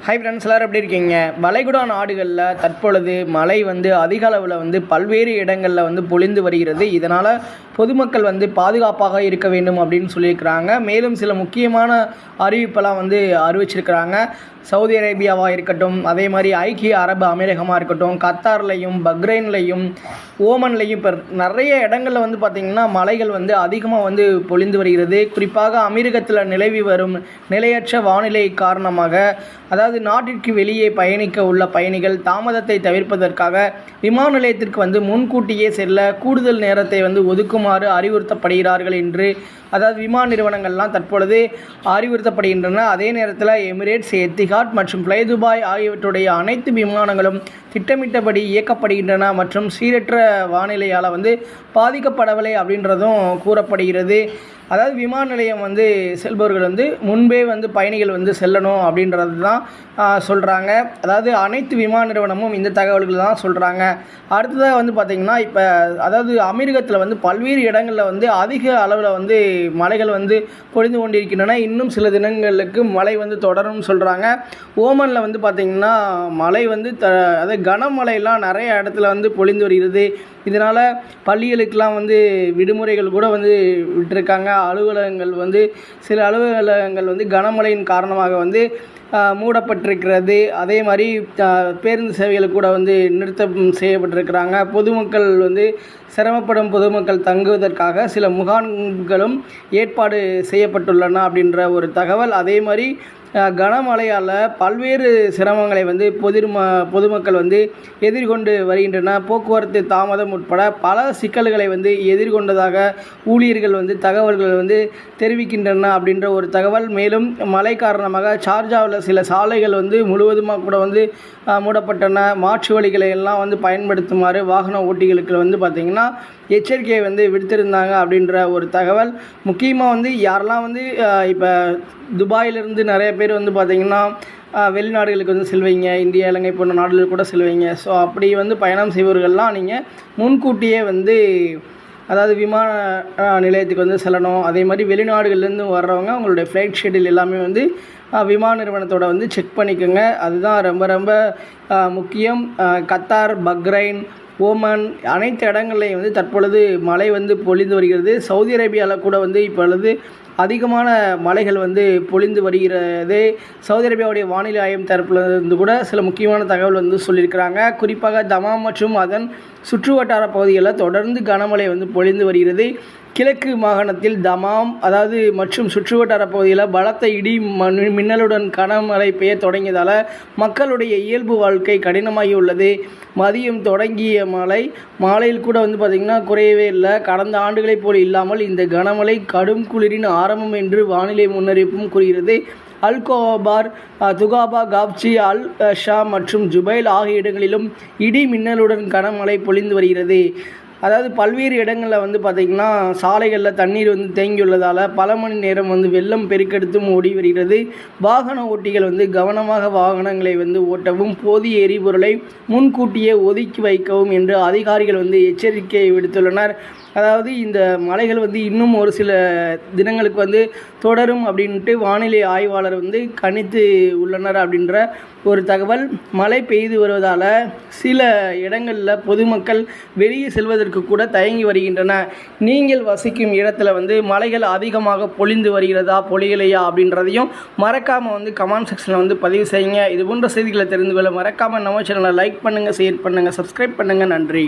Hi friends, எல்லோரும் எப்படி இருக்கீங்க? வளைகுடா நாடுகளில் தற்பொழுது மழை அதிக அளவில் பல்வேறு இடங்களில் பொழிந்து வருகிறது. இதனால் பொதுமக்கள் பாதுகாப்பாக இருக்க வேண்டும் அப்படின்னு சொல்லியிருக்கிறாங்க. மேலும் சில முக்கியமான அறிவிப்பெல்லாம் அறிவிச்சிருக்கிறாங்க. சவுதி அரேபியாவாக இருக்கட்டும், அதே மாதிரி ஐக்கிய அரபு அமீரகமாக இருக்கட்டும், கத்தார்லையும் பக்ரைன்லையும் ஓமன்லையும் இப்போ நிறைய இடங்களில் பார்த்திங்கன்னா மழைகள் அதிகமாக பொழிந்து வருகிறது. குறிப்பாக அமீரகத்தில் நிலவி வரும் நிலையற்ற வானிலை காரணமாக, அதாவது நாட்டிற்கு வெளியே பயணிக்க உள்ள பயணிகள் தாமதத்தை தவிர்ப்பதற்காக விமான நிலையத்திற்கு முன்கூட்டியே செல்ல கூடுதல் நேரத்தை ஒதுக்குமாறு அறிவுறுத்தப்படுகிறார்கள் என்று விமான நிறுவனங்கள்லாம் தற்பொழுது அறிவுறுத்தப்படுகின்றன. அதே நேரத்தில் எமிரேட்ஸ், எத்திஹாட் மற்றும் ஃப்ளை துபாய் ஆகியவற்றுடைய அனைத்து விமானங்களும் திட்டமிட்டபடி இயக்கப்படுகின்றன மற்றும் சீரற்ற வானிலையால் பாதிக்கப்படவில்லை அப்படின்றதும் கூறப்படுகிறது. அதாவது விமான நிலையம் செல்பவர்கள் முன்பே பயணிகள் செல்லணும் அப்படின்றது தான் சொல்கிறாங்க. அதாவது அனைத்து விமான நிறுவனமும் இந்த தகவல்கள் தான் சொல்கிறாங்க. அடுத்ததாக பார்த்திங்கன்னா, இப்போ அதாவது அமீரகத்தில் பல்வேறு இடங்களில் அதிக அளவில் மழைகள் பொழிந்து கொண்டிருக்கின்றன. இன்னும் சில தினங்களுக்கு மழை தொடரும்னு சொல்கிறாங்க. ஓமனில் பார்த்திங்கன்னா மழை அதாவது கனமழையெல்லாம் நிறைய இடத்துல பொழிந்து வருகிறது. இதனால் பள்ளிகளுக்கெல்லாம் விடுமுறைகள் கூட விட்டிருக்காங்க. அலுவலகங்கள் சில அலுவலகங்கள் கனமழையின் காரணமாக மூடப்பட்டிருக்கிறது. அதே மாதிரி பேருந்து சேவைகள் கூட நிறுத்தம் செய்யப்பட்டிருக்கிறாங்க. பொதுமக்கள் சிரமப்படும் பொதுமக்கள் தங்குவதற்காக சில முகாம்களும் ஏற்பாடு செய்யப்பட்டுள்ளன அப்படின்ற ஒரு தகவல். அதே மாதிரி கனமழையால் பல்வேறு சிரமங்களை பொதுமக்கள் எதிர்கொண்டு வருகின்றன. போக்குவரத்து தாமதம் உட்பட பல சிக்கல்களை எதிர்கொண்டதாக ஊழியர்கள் தகவல்கள் தெரிவிக்கின்றன அப்படின்ற ஒரு தகவல். மேலும் மழை காரணமாக ஷார்ஜாவில் சில சாலைகள் முழுவதுமாக கூட மூடப்பட்டன. மாற்று வழிகளை எல்லாம் பயன்படுத்துமாறு வாகன ஓட்டிகளுக்கு பார்த்திங்கன்னா எச்சரிக்கையை விடுத்திருந்தாங்க அப்படின்ற ஒரு தகவல். முக்கியமாக யாரெல்லாம் இப்போ துபாயிலிருந்து நிறைய பேர் பார்த்திங்கன்னா வெளிநாடுகளுக்கு செல்வீங்க, இந்தியா, இலங்கை போன்ற நாடுகளுக்கு கூட செல்வீங்க. ஸோ அப்படி பயணம் செய்வர்கள்லாம் நீங்கள் முன்கூட்டியே அதாவது விமான நிலையத்துக்கு செல்லணும். அதே மாதிரி வெளிநாடுகள்லேருந்து வர்றவங்க அவங்களுடைய ஃப்ளைட் ஷெட்யூல் எல்லாமே விமான நிறுவனத்தோட செக் பண்ணிக்கோங்க. அதுதான் ரொம்ப ரொம்ப முக்கியம். கத்தார், பக்ரைன், ஓமன் அனைத்து இடங்கள்லையும் தற்பொழுது மழை பொழிந்து வருகிறது. சவுதி அரேபியாவில் கூட இப்பொழுது அதிகமான மழைகள் பொழிந்து வருகிறது. சவுதி அரேபியாவுடைய வானிலை ஆய்வு தரப்பிலிருந்து கூட சில முக்கியமான தகவல் சொல்லியிருக்கிறாங்க. குறிப்பாக தமாம் மற்றும் அதன் சுற்றுவட்டார பகுதிகளில் தொடர்ந்து கனமழை பொழிந்து வருகிறது. கிழக்கு மாகாணத்தில் தமாம் மற்றும் சுற்றுவட்டார பகுதியில் பலத்த இடி மின்னலுடன் கனமழை பெய்ய தொடங்கியதால் மக்களுடைய இயல்பு வாழ்க்கை கடினமாகி உள்ளது. மதியம் தொடங்கிய மழை மாலையில் கூட பார்த்திங்கன்னா குறையவே இல்லை. கடந்த ஆண்டுகளைப் போல் இல்லாமல் இந்த கனமழை கடும் குளிரின் ஆரம்பம் என்று வானிலை முன்னறிவிப்பும் கூறுகிறது. அல் கோபார், துகாபா, காப்சி, அல் ஷா மற்றும் ஜுபைல் ஆகிய இடங்களிலும் இடி மின்னலுடன் கனமழை பொழிந்து வருகிறது. அதாவது பல்வேறு இடங்களில் பார்த்திங்கன்னா சாலைகளில் தண்ணீர் தேங்கியுள்ளதால் பல மணி நேரம் வெள்ளம் பெருக்கெடுத்தும் ஓடி வருகிறது. வாகன ஓட்டிகள் கவனமாக வாகனங்களை ஓட்டவும் போதிய எரிபொருளை முன்கூட்டியே ஒதுக்கி வைக்கவும் என்று அதிகாரிகள் எச்சரிக்கை விடுத்துள்ளனர். அதாவது இந்த மழைகள் இன்னும் ஒரு சில தினங்களுக்கு தொடரும் அப்படின்ட்டு வானிலை ஆய்வாளர் கணித்து உள்ளனர் அப்படின்ற ஒரு தகவல். மழை பெய்து வருவதால் சில இடங்களில் பொதுமக்கள் வெளியே செல்வதற்கு கூட தயங்கி வருகின்றன. நீங்கள் வசிக்கும் இடத்துல மழைகள் அதிகமாக பொழிந்து வருகிறதா, பொழியலையா அப்படின்றதையும் மறக்காமல் கமெண்ட் செக்ஷனில் பதிவு செய்யுங்க. இது போன்ற செய்திகளை தெரிந்து கொள்ள மறக்காமல் நம்ம சேனலை லைக் பண்ணுங்கள், ஷேர் பண்ணுங்கள், சப்ஸ்கிரைப் பண்ணுங்கள். நன்றி.